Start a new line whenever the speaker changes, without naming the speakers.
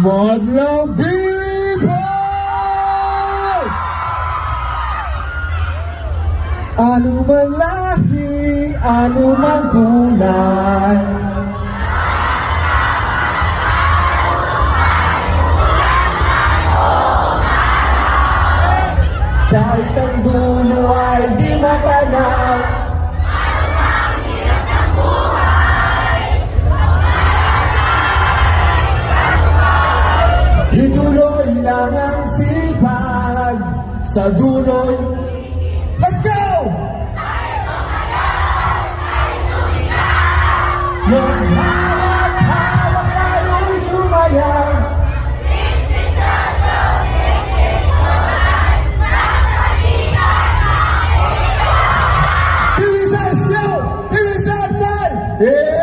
Madlang people! Ano mang lahi, ano mang kulay, kahit ang dulo ay di matanaw, ituloy lang ang sipag sa duloy. Let's go! Nung hawak-hawak tayo'y sumayaw, this is our show! This is our time!